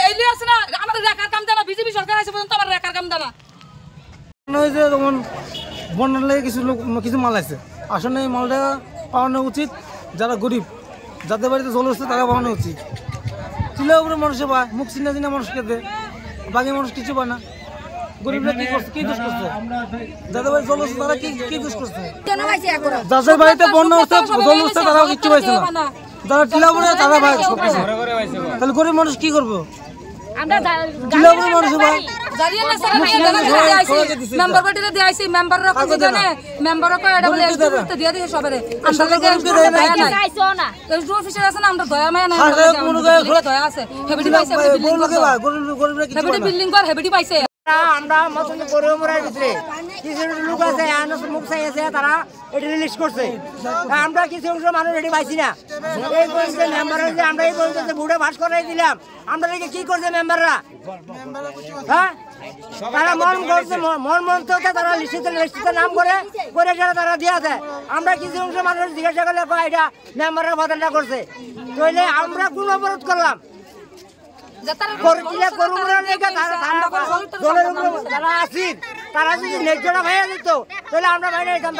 এই লিয়ে আছে না আমাদের রেখার কাম দেনা বিজেপি সরকার আছে পর্যন্ত আমার রেখার কাম দেনা হয়েছে তখন বন্যার লেগে কিছু মাল আছে আসলে এই মালটা পাওয়ানো উচিত যারা গরিব যাদের বাড়িতে জল হচ্ছে তারা পাওয়ানো উচিত চিলে উপরে মানুষে পায় মুখ চিনা চিনা মানুষ খেতে বাকি মানুষ কিছু পায় না গরিবরা কি করছে কি দোষ করছে যাদের বাড়ি জল হচ্ছে তারা কি দোষ করছে যাদের বাড়িতে বন্যা হচ্ছে জল হচ্ছে তারাও কিচ্ছু পাইছে না যারা টিলা উপরে তারা পায় সব কিছু তাহলে গরিব মানুষ কি করবো টিলা উপরে মানুষ পায় মেম্বার বাড়িতে দিয়ে আইছি মেম্বাররা কত জানে মেম্বাররা কয় এটা বলে এসে দিয়ে দিয়ে সবারে আমরা দয়া নাই এই যে অফিসার আছে না আমরা দয়া মায়া নাই দয়া আছে হেবিটি পাইছে বিল্ডিং কর হেবিটি পাইছে আমরা মতন করে মোরার ভিতরে কিছু লোক আছে মুখ চাই আছে তারা এটা রিলিজ করছে আমরা কিছু অংশ মানুষ এটি পাইছি না এই পর্যন্ত মেম্বার হয়েছে আমরা এই পর্যন্ত ভোটে পাস করাই দিলাম আমরা কি করছে মেম্বাররা হ্যাঁ তারা মন মন্ত্রকে তারা লিস্টিতে নাম করে তারা দিয়ে দেয় আমরা কিছু অংশ মানুষ জিজ্ঞাসা করলে এটা মেম্বাররা বদলটা করছে তাহলে আমরা কোন অবরোধ করলাম তারা যদি ন্যায্যটা ভাইয়া দিত তাহলে আমরা বাইরে